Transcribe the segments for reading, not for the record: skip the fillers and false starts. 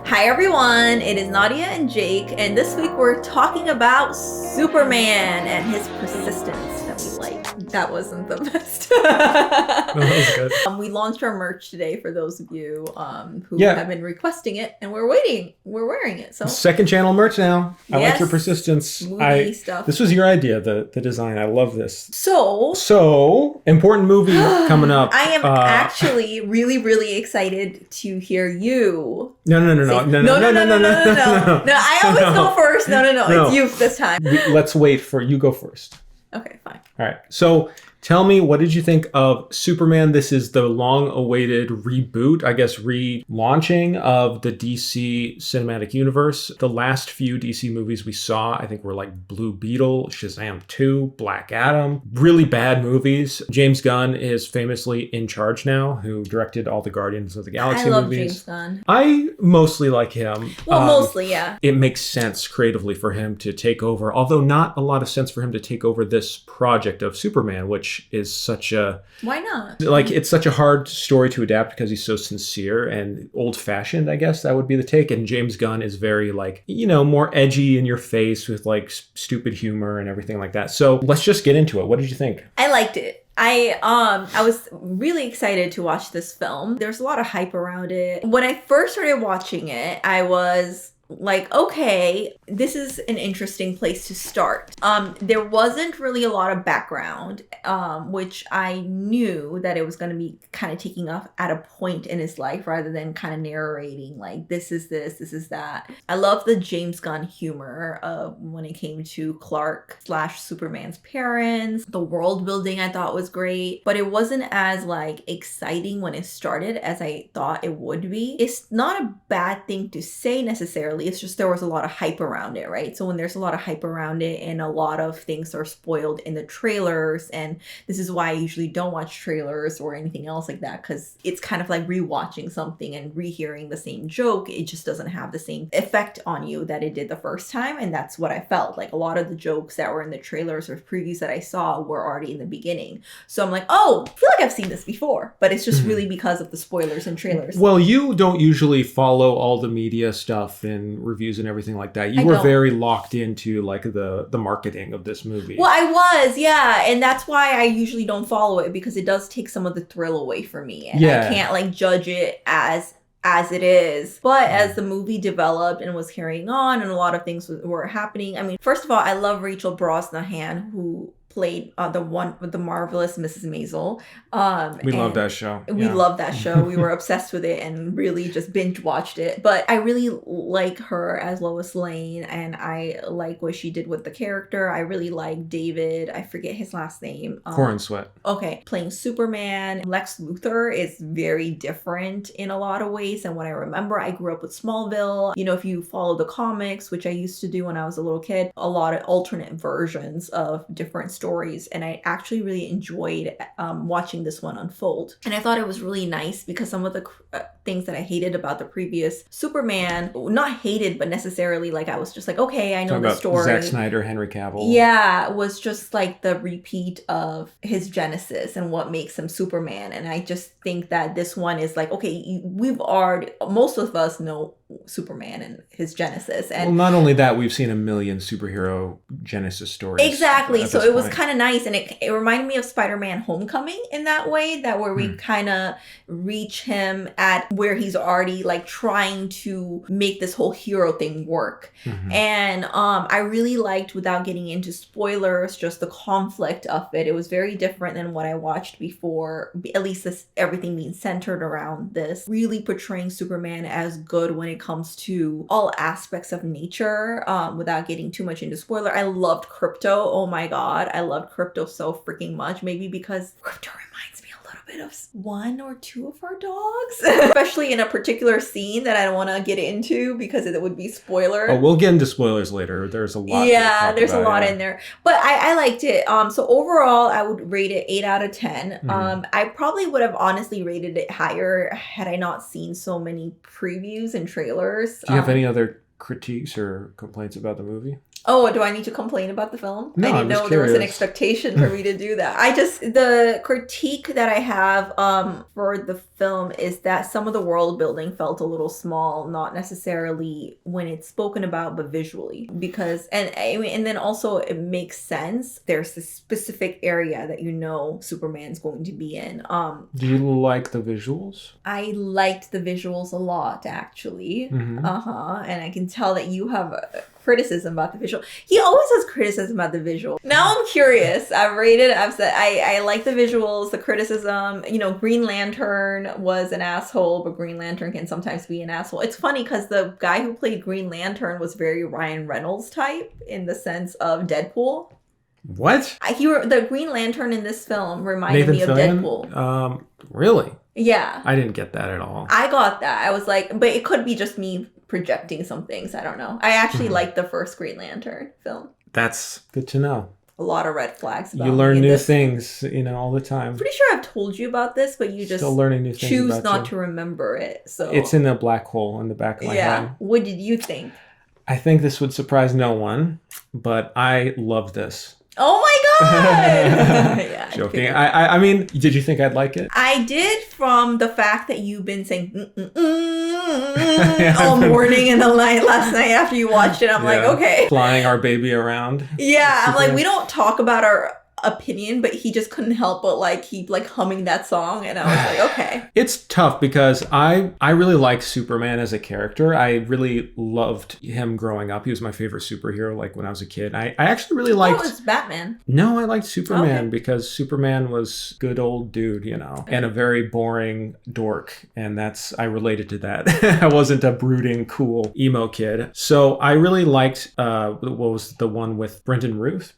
Hi everyone, it is Nadia and Jake, and this week we're talking about Superman and his persistence that we like. That wasn't the best. No, that was good. We launched our merch today for those of you who have been requesting it, and we're waiting. We're wearing it. So second channel merch now. I like your Yes, persistence. movie stuff. This was your idea, the design. I love this. So important movie coming up. I am actually really excited to hear you. No. No, I always go first. No. It's you this time. Let's wait for you go first. Okay, fine. All right. So tell me, what did you think of Superman? This is the long-awaited reboot, I guess, relaunching of the DC cinematic universe. The last few DC movies we saw, I think, were like Blue Beetle, Shazam 2, Black Adam. Really bad movies. James Gunn is famously in charge now, who directed all the Guardians of the Galaxy movies. I love James Gunn. I mostly like him. Well, mostly, yeah. It makes sense creatively for him to take over, although not a lot of sense for him to take over this project of Superman, which is such a... Why not? Like, it's such a hard story to adapt because he's so sincere and old-fashioned, I guess that would be the take. And James Gunn is very, like, you know, more edgy in your face with, like, stupid humor and everything like that. So let's just get into it. What did you think? I liked it. I was really excited to watch this film. There's a lot of hype around it. When I first started watching it, I was like, okay, this is an interesting place to start. There wasn't really a lot of background, which I knew that it was going to be kind of taking off at a point in his life rather than kind of narrating like, this is this is that. I love the James Gunn humor when it came to Clark / Superman's parents. The world building I thought was great, but it wasn't as like exciting when it started as I thought it would be. It's not a bad thing to say necessarily. It's just there was a lot of hype around it, right? So when there's a lot of hype around it and a lot of things are spoiled in the trailers, and this is why I usually don't watch trailers or anything else like that, because it's kind of like rewatching something and rehearing the same joke. It just doesn't have the same effect on you that it did the first time, and that's what I felt. Like a lot of the jokes that were in the trailers or previews that I saw were already in the beginning. So I'm like, oh, I feel like I've seen this before, but it's just really because of the spoilers and trailers. Well, you don't usually follow all the media stuff and reviews and everything like that. You were very locked into like the marketing of this movie. Well, I was, yeah, and that's why I usually don't follow it, because it does take some of the thrill away from me, and I can't like judge it as it is. But as the movie developed and was carrying on and a lot of things were happening, I mean, first of all, I love Rachel Brosnahan, who played the one with the marvelous Mrs. Maisel. We love that show. We love that show. We were obsessed with it and really just binge watched it. But I really like her as Lois Lane, and I like what she did with the character. I really like David. I forget his last name. Corn Sweat. Okay, playing Superman. Lex Luthor is very different in a lot of ways than what I remember. I grew up with Smallville. You know, if you follow the comics, which I used to do when I was a little kid, a lot of alternate versions of different stories, and I actually really enjoyed watching this one unfold. And I thought it was really nice because some of the things that I hated about the previous Superman, not hated, but necessarily like I was just like, okay, I know the story. Zack Snyder, Henry Cavill. Yeah, was just like the repeat of his genesis and what makes him Superman. And I just think that this one is like, okay, most of us know Superman and his genesis. And well, not only that, we've seen a million superhero genesis stories. Exactly. So it was kind of nice, and it reminded me of Spider-Man Homecoming in that way, that where we kind of reach him at where he's already like trying to make this whole hero thing work. And I really liked, without getting into spoilers, just the conflict of it. It was very different than what I watched before, at least everything being centered around this, really portraying Superman as good when it comes to all aspects of nature, without getting too much into spoiler. I loved Crypto. Oh my god, I loved Crypto so freaking much. Maybe because Crypto reminds me a little bit of one or two of our dogs, especially in a particular scene that I don't want to get into because it would be spoiler. Oh, we'll get into spoilers later. There's a lot. Yeah, there's a lot in there, but I liked it. So overall, I would rate it 8 out of 10. I probably would have honestly rated it higher had I not seen so many previews and trailers. Do you have any other critiques or complaints about the movie? Oh, do I need to complain about the film? No, I I'm didn't just know there was an curious. expectation for me to do that. The critique that I have for the film is that some of the world building felt a little small, not necessarily when it's spoken about, but visually. Because, and I mean, and then also it makes sense. There's this specific area that Superman's going to be in. Do you like the visuals? I liked the visuals a lot, actually. And I can tell that you have criticism about the visual. He always has criticism about the visual. Now I'm curious. I've said I like the visuals, the criticism. Green Lantern was an asshole, but Green Lantern can sometimes be an asshole. It's funny because the guy who played Green Lantern was very Ryan Reynolds type in the sense of Deadpool. What? The Green Lantern in this film reminded me of Fillion? Deadpool. Really? Yeah. I didn't get that at all. I got that. I was like, but it could be just me projecting some things. I don't know. I actually liked the first Green Lantern film. That's good to know. A lot of red flags about You learn me in new this. things, all the time. I'm pretty sure I've told you about this, but you just Still learning new things choose about not you. to remember it. So It's in a black hole in the back of my head. What did you think? I think this would surprise no one, but I love this. Oh my god! Yeah, Joking. I mean, did you think I'd like it? I did, from the fact that you've been saying all morning and the night last night after you watched it. I'm like, okay. Flying our baby around. Yeah, I'm like, we don't talk about our opinion, but he just couldn't help but keep humming that song, and I was like, okay. It's tough because I really like Superman as a character. I really loved him growing up. He was my favorite superhero when I was a kid. I actually really liked... Oh, it's Batman. No, I liked Superman because Superman was good old dude, and a very boring dork. And I related to that. I wasn't a brooding, cool, emo kid. So I really liked, what was the one with Brendan Routh,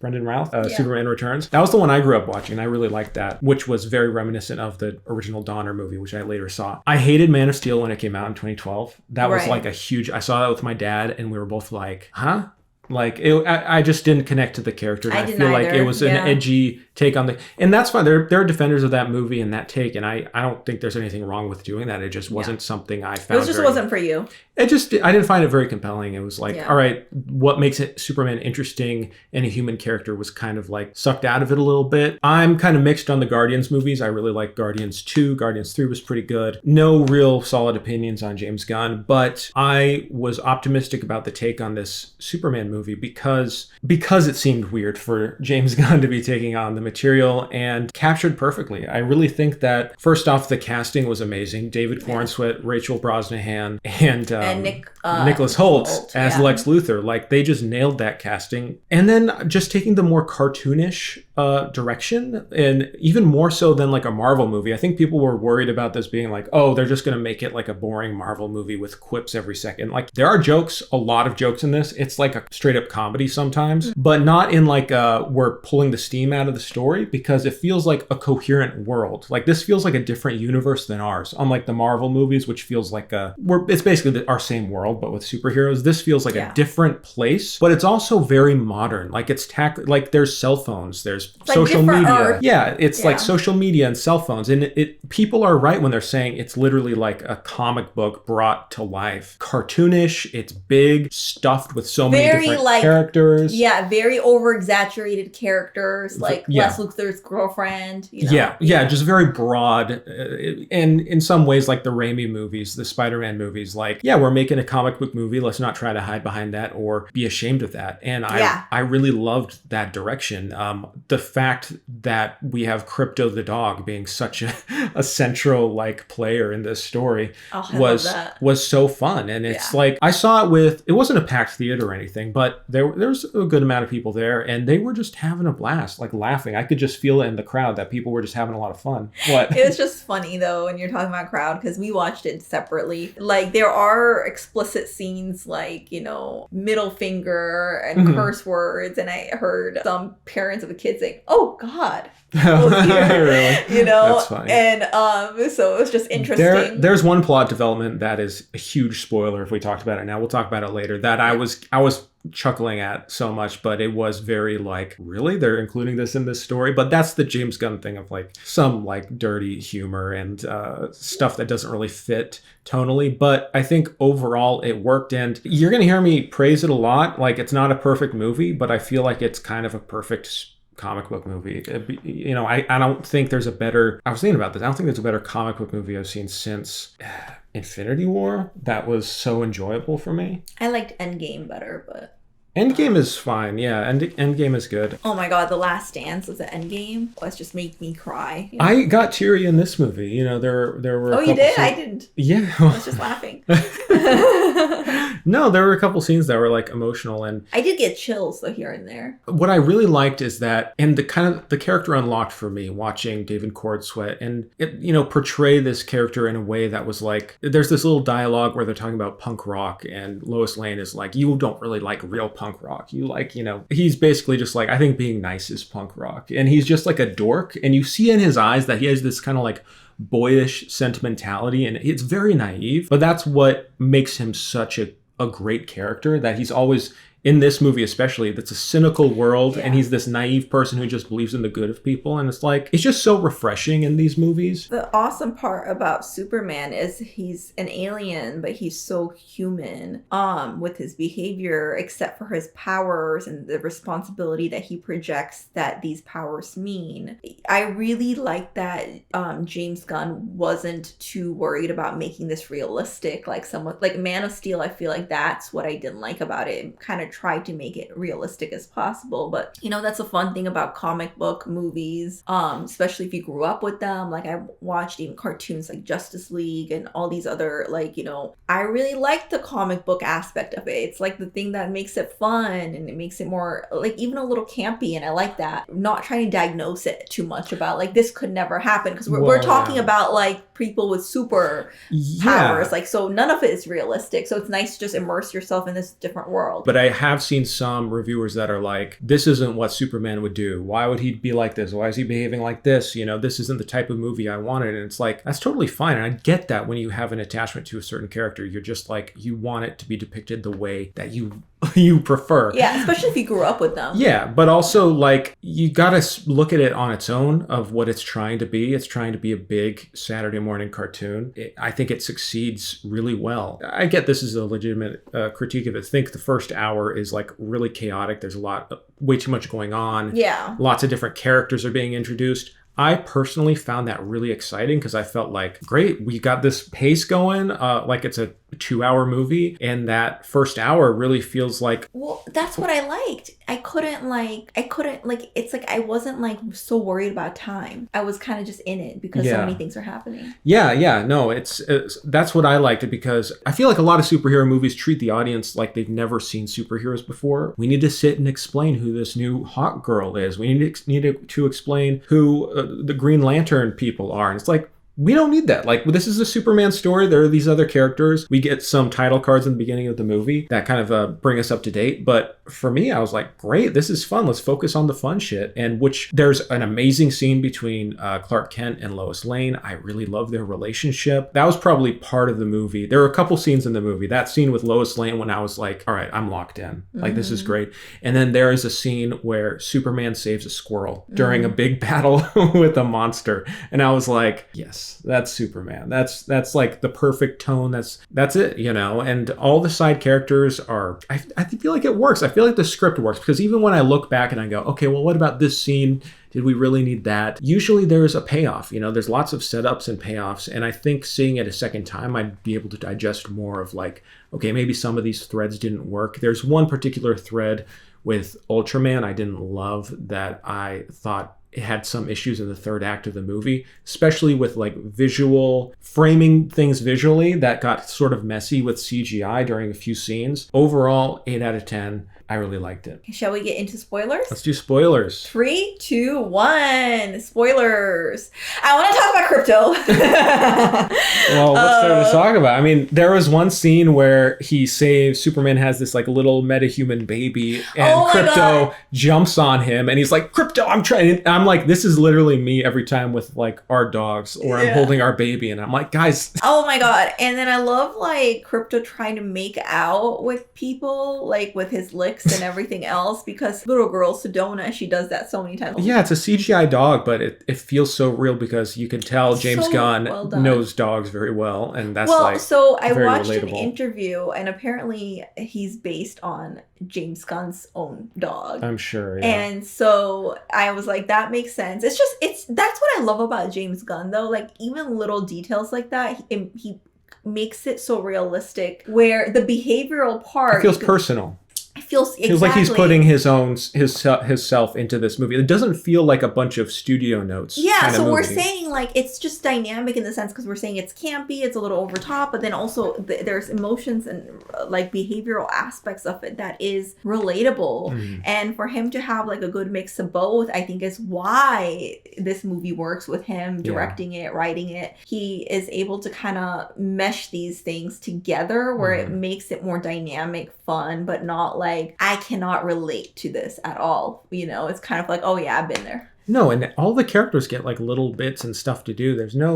Superman Returns. That was the one I grew up watching. I really liked that, which was very reminiscent of the original Donner movie, which I later saw. I hated Man of Steel when it came out in 2012. That was a huge... I saw that with my dad, and we were both like, huh? I just didn't connect to the character. And I feel like it was an edgy take on the... And that's fine. There are defenders of that movie and that take, and I don't think there's anything wrong with doing that. It just wasn't something I found... It just wasn't for you. I didn't find it very compelling. It was all right, what makes it Superman interesting and a human character was kind of sucked out of it a little bit. I'm kind of mixed on the Guardians movies. I really like Guardians 2. Guardians 3 was pretty good. No real solid opinions on James Gunn, but I was optimistic about the take on this Superman movie because it seemed weird for James Gunn to be taking on the material, and captured perfectly. I really think that, first off, the casting was amazing. David Corenswet, Rachel Brosnahan, and Nicholas Hoult as Lex Luthor. They just nailed that casting. And then just taking the more cartoonish direction, and even more so than a Marvel movie. I think people were worried about this being they're just going to make it a boring Marvel movie with quips every second. There are jokes, a lot of jokes in this. It's a straight up comedy sometimes, but not in we're pulling the steam out of the story, because it feels like a coherent world. This feels like a different universe than ours. Unlike the Marvel movies, which feels it's basically our same world, but with superheroes. This feels like a different place, but it's also very modern. There's cell phones, there's social media. Earth. Yeah, it's social media and cell phones. And people are right when they're saying it's literally a comic book brought to life. Cartoonish, it's big, stuffed with so many different characters. Yeah, very over-exaggerated characters, Lex Luthor's girlfriend. Just very broad. And in some ways, the Raimi movies, the Spider-Man movies, we're making a comic book movie. Let's not try to hide behind that or be ashamed of that. And I really loved that direction. The fact that we have Crypto the dog being such a central player in this story was so fun. And it's I saw it wasn't a packed theater or anything, but there's a good amount of people there, and they were just having a blast, laughing. I could just feel it in the crowd that people were just having a lot of fun. What? It was just funny though when you're talking about crowd, because we watched it separately. There are explicit scenes middle finger and curse words, and I heard some parents of the kids saying, "Oh God." Really? That's funny. And so it was just interesting. There's one plot development that is a huge spoiler if we talked about it now. We'll talk about it later. That I was chuckling at so much, but it was very like, really? They're including this in this story? But that's the James Gunn thing of like some like dirty humor and stuff that doesn't really fit tonally. But I think overall it worked, and you're going to hear me praise it a lot. Like, it's not a perfect movie, but I feel like it's kind of a perfect comic book movie. You know, I don't think there's a better, I was thinking about this, I don't think there's a better comic book movie I've seen since Infinity War that was so enjoyable for me. I liked Endgame better, but Endgame is fine. Yeah, Endgame is good. oh my god, The Last Dance was the Endgame. It just made me cry. You know? I got teary in this movie. You know, there were. Oh, you did? I didn't. Yeah, I was just laughing. No, there were a couple scenes that were like emotional, and I did get chills though here and there. What I really liked is that, and the kind of the character unlocked for me watching David Cord sweat and it, you know, portray this character in a way that was like, there's this little dialogue where they're talking about punk rock, and Lois Lane is like, you don't really like real punk rock. You like, you know, he's basically just like, I think being nice is punk rock, and he's just like a dork, and you see in his eyes that he has this kind of like boyish sentimentality, and it's very naive, but that's what makes him such a great character, that he's always in this movie, especially, that's a cynical world, and he's this naive person who just believes in the good of people, and it's like, it's just so refreshing in these movies. The awesome part about Superman is he's an alien, but he's so human with his behavior, except for his powers and the responsibility that he projects that these powers mean. I really like that James Gunn wasn't too worried about making this realistic, like somewhat like Man of Steel. I feel like that's what I didn't like about it. It kind of tried to make it realistic as possible, but you know, that's a fun thing about comic book movies, especially if you grew up with them. Like, I watched even cartoons like Justice League and all these other, like, you know, I really like the comic book aspect of it. It's like the thing that makes it fun, and it makes it more like even a little campy, and I like that. Not trying to diagnose it too much about like this could never happen, because we're talking about like people with super powers, like, so none of it is realistic, so it's nice to just immerse yourself in this different world. But I have seen some reviewers that are like, this isn't what Superman would do. Why would he be like this? Why is he behaving like this? You know, this isn't the type of movie I wanted. And it's like, that's totally fine. And I get that when you have an attachment to a certain character, you're just like, you want it to be depicted the way that you prefer. Yeah, especially if you grew up with them. Yeah, but also like, you gotta look at it on its own of what it's trying to be. It's trying to be a big Saturday morning cartoon. I think it succeeds really well. I get this is a legitimate critique of it. I think the first hour is like really chaotic. There's way too much going on. Yeah. Lots of different characters are being introduced. I personally found that really exciting, because I felt like, great, we got this pace going, like it's a 2-hour movie, and that first hour really feels like, well, that's what I liked. I couldn't it's like I wasn't like so worried about time. I was kind of just in it because so many things are happening. No, it's that's what I liked, it, because I feel like a lot of superhero movies treat the audience like they've never seen superheroes before. We need to sit and explain who this new hot girl is. We need to explain who the Green Lantern people are, and it's like, we don't need that. Like, this is a Superman story. There are these other characters. We get some title cards in the beginning of the movie that kind of bring us up to date. But for me, I was like, great, this is fun. Let's focus on the fun shit. And which there's an amazing scene between Clark Kent and Lois Lane. I really love their relationship. That was probably part of the movie. There were a couple scenes in the movie. That scene with Lois Lane, when I was like, all right, I'm locked in. Like, this is great. And then there is a scene where Superman saves a squirrel during a big battle with a monster. And I was like, yes. That's Superman. That's like the perfect tone. That's it, you know. And all the side characters are, I feel like it works. I feel like the script works, because even when I look back and I go, okay, well, what about this scene? Did we really need that? Usually there's a payoff, you know, there's lots of setups and payoffs. And I think seeing it a second time, I'd be able to digest more of like, okay, maybe some of these threads didn't work. There's one particular thread with Ultraman I didn't love, that I thought it had some issues in the third act of the movie, especially with like visual framing things visually that got sort of messy with CGI during a few scenes. Overall, 8 out of 10. I really liked it. Shall we get into spoilers? Let's do spoilers. 3, 2, 1. Spoilers. I want to talk about crypto. Well, what's there to talk about? I mean, there was one scene where Superman has this like little metahuman baby, and Crypto jumps on him, and he's like, Crypto, I'm like, this is literally me every time with like our dogs or I'm holding our baby and I'm like, guys. Oh my God. And then I love like Crypto trying to make out with people, like with his licks and everything else, because little girl Sedona, she does that so many times. Yeah, it's a CGI dog, but it feels so real because you can tell James So Gunn well done. knows dogs very well. And that's so I very watched an relatable. interview and apparently he's based on James Gunn's own dog. I'm sure. Yeah. And so I was like, that makes sense. That's what I love about James Gunn though. Like even little details like that, he makes it so realistic where the behavioral part It feels personal. It feels like he's putting his self into this movie. It doesn't feel like a bunch of studio notes. Yeah, so we're saying like it's just dynamic in the sense because we're saying it's campy, it's a little over top, but then also there's emotions and like behavioral aspects of it that is relatable. And for him to have like a good mix of both, I think is why this movie works with him directing it, writing it. He is able to kind of mesh these things together where it makes it more dynamic, fun, but not like I cannot relate to this at all. You know, it's kind of like, oh yeah, I've been there. No, and all the characters get like little bits and stuff to do. There's no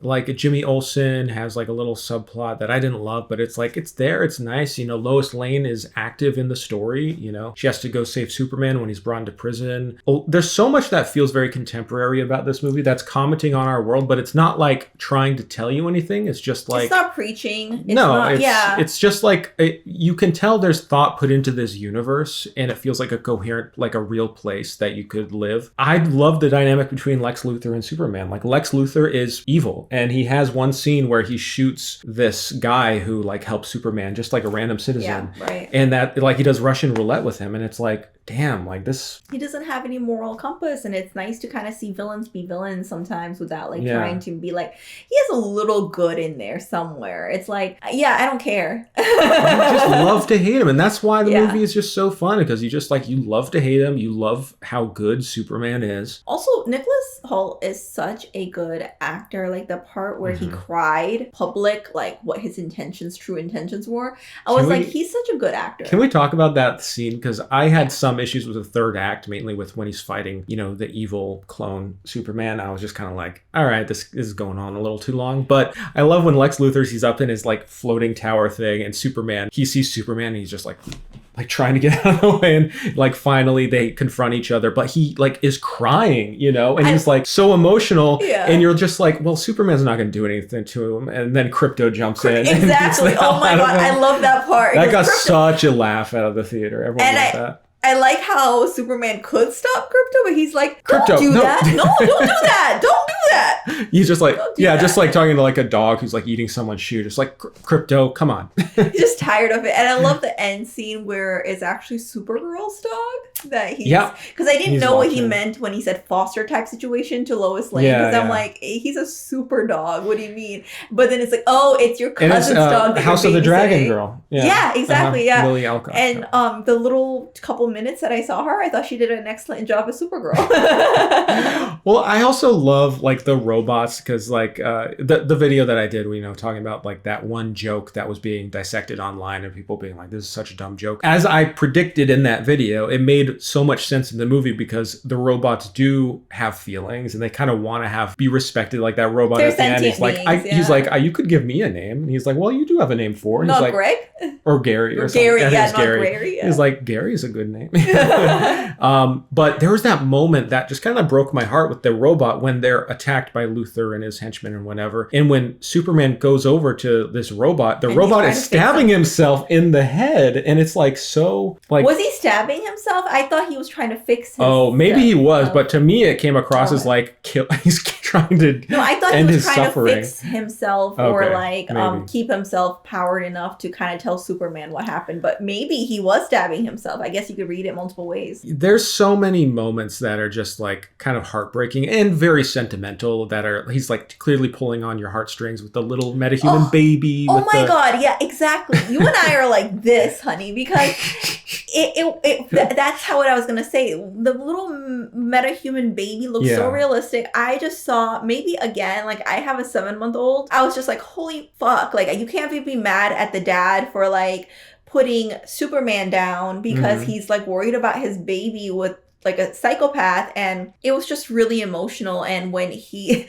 like Jimmy Olsen has like a little subplot that I didn't love, but it's like it's there, it's nice. You know, Lois Lane is active in the story. You know, she has to go save Superman when he's brought into prison. Oh, there's so much that feels very contemporary about this movie that's commenting on our world, but it's not like trying to tell you anything. It's just like it's not preaching. It's just like you can tell there's thought put into this universe, and it feels like a coherent, like a real place that you could live. I love the dynamic between Lex Luthor and Superman. Like Lex Luthor is evil, and he has one scene where he shoots this guy who like helps Superman, just like a random citizen. Yeah, right. And that like he does Russian roulette with him, and it's like, damn, like this. He doesn't have any moral compass, and it's nice to kind of see villains be villains sometimes without like trying to be like, he has a little good in there somewhere. It's like, yeah, I don't care. You just love to hate him, and that's why the movie is just so fun, because you just like, you love to hate him. You love how good Superman is. Also, Nicholas Hoult is such a good actor. Like the part where he cried public, like what his true intentions were. I was like, he's such a good actor. Can we talk about that scene? Because I had some issues with the third act, mainly with when he's fighting, you know, the evil clone Superman. I was just kind of like, all right, this is going on a little too long. But I love when Lex Luthor, he's up in his like floating tower thing, and Superman, he sees Superman and he's just like trying to get out of the way, and like finally they confront each other, but he like is crying, you know, and he's like so emotional, and you're just like, well, Superman's not going to do anything to him, and then Crypto jumps in. Exactly. Oh my God, I love that part. That got such a laugh out of the theater. Everyone loved that. I like how Superman could stop Crypto, but he's like, don't Crypto, do no. that. No, don't do that. Don't do that. He's just like, that. just like talking to like a dog who's like eating someone's shoe. Just like, Crypto, come on. He's just tired of it. And I love the end scene where it's actually Supergirl's dog that he's... Because I didn't know what he meant when he said foster type situation to Lois Lane. Because I'm like, hey, he's a super dog. What do you mean? But then it's like, oh, it's your cousin's dog that House of the Dragon girl. Yeah, exactly. Yeah. Lily Alcott. And the little couple minutes that I saw her, I thought she did an excellent job as Supergirl. Well, I also love like the robots, because like the video that I did, you know, talking about like that one joke that was being dissected online and people being like, this is such a dumb joke. As I predicted in that video, it made so much sense in the movie because the robots do have feelings and they kind of want to be respected. Like that robot at the end, he's like, he's like, you could give me a name. And he's like, well, you do have a name for. Not he's like, Greg? Or Gary or something. Gary, not Gary. He's like, Gary is a good name. But there was that moment that just kind of broke my heart with the robot when they're attacked by Luthor and his henchmen and whatever. And when Superman goes over to this robot, the robot is stabbing himself in the head. And it's like, so like... Was he stabbing himself? I thought he was trying to fix himself. Oh, maybe he was. But to me, it came across as like, he's trying to No, I thought end he was his trying suffering. to fix himself or like keep himself powered enough to kind of tell Superman what happened. But maybe he was stabbing himself. I guess you could read it multiple ways. There's so many moments that are just like kind of heartbreaking and very sentimental that are, he's like clearly pulling on your heartstrings with the little metahuman baby. Oh my God. Yeah, exactly. You and I are like this, honey, because that's what I was going to say. The little metahuman baby looks so realistic. I just saw, maybe again, like I have a 7-month-old. I was just like, holy fuck. Like you can't be mad at the dad for like putting Superman down because he's like worried about his baby with like a psychopath, and it was just really emotional. And when he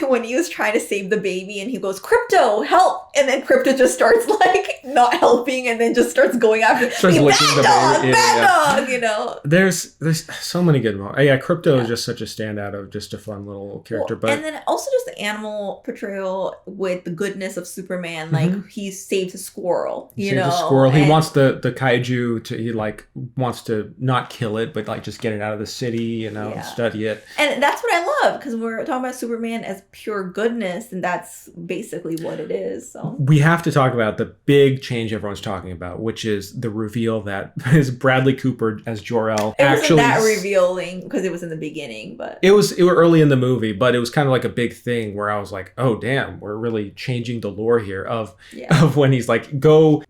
when he was trying to save the baby and he goes, Crypto, help, and then Crypto just starts like not helping and then just starts going after Starts licking the baby. bad dog, you know. There's so many good moments. Yeah, Crypto is just such a standout of just a fun little character. Well, but and then also just the animal portrayal with the goodness of Superman, like he saves a squirrel, you know. The squirrel. He wants the kaiju to, he like wants to not kill it, but like just get it out of the city, you know, and study it. And that's what I love, because we're talking about Superman as pure goodness, and that's basically what it is. So we have to talk about the big change everyone's talking about, which is the reveal that is Bradley Cooper as Jor-El. It wasn't that revealing because it was in the beginning, but it was early in the movie, but it was kind of like a big thing where I was like, oh damn, we're really changing the lore here of when he's like, go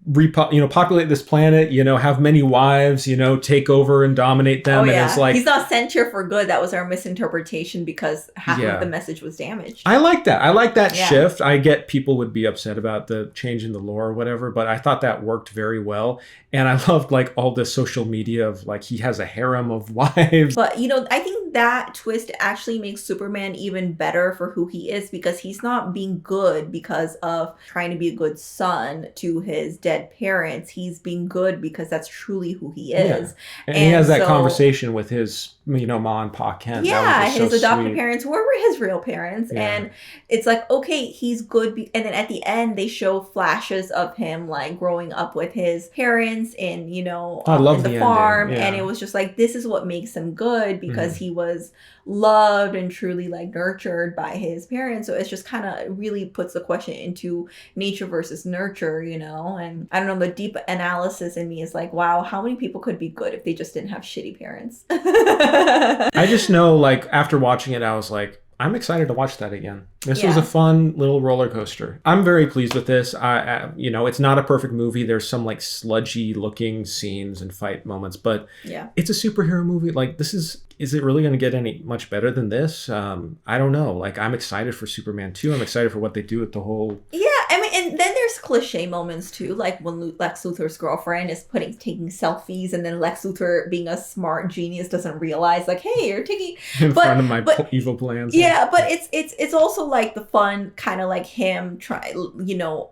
populate this planet, you know, have many wives, you know, take over and dominate them. And it's like, he's not sent here for good. That was our misinterpretation because half of the message was damaged. I like that. I like that shift. I get people would be upset about the change in the lore or whatever, but I thought that worked very well. And I loved like all the social media of like, he has a harem of wives. But, you know, I think that twist actually makes Superman even better for who he is, because he's not being good because of trying to be a good son to his dead parents. He's being good because that's truly who he is. And he has that conversation with his, you know, Ma and Pa Kent. Yeah, his adopted parents were his real parents. Yeah. And it's like, okay, he's good. And then at the end, they show flashes of him like growing up with his parents in, you know, in the farm. And it was just like, this is what makes him good, because he was loved and truly like nurtured by his parents. So it's just kind of really puts the question into nature versus nurture, you know. And I don't know, the deep analysis in me is like, wow, how many people could be good if they just didn't have shitty parents? I just know, like, after watching it, I was like, I'm excited to watch that again. This was a fun little roller coaster. I'm very pleased with this. I you know, it's not a perfect movie. There's some like sludgy looking scenes and fight moments, but it's a superhero movie. Like, this is it really going to get any much better than this? I don't know. Like, I'm excited for Superman 2. I'm excited for what they do with the whole... Yeah, I mean, and then there's cliche moments too, like when Lex Luthor's girlfriend is taking selfies, and then Lex Luthor, being a smart genius, doesn't realize like, hey, you're taking in front of my evil plans. Yeah, but it's also like the fun kind of like him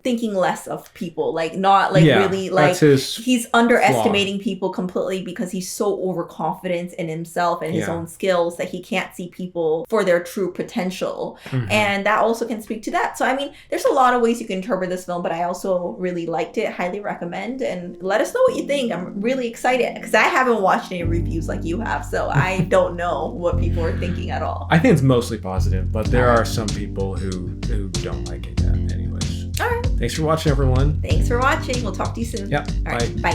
thinking less of people, like not like really like he's underestimating people completely because he's so overconfident in himself and his own skills that he can't see people for their true potential. And that also can speak to that. So I mean, there's a lot of ways you can interpret this film, but I also really liked it. Highly recommend, and let us know what you think. I'm really excited because I haven't watched any reviews like you have, so I don't know what people are thinking at all. I think it's mostly positive, but there are some people who don't like it yet. Anyways. All right. Thanks for watching, everyone. Thanks for watching. We'll talk to you soon. Yep. All right. Bye.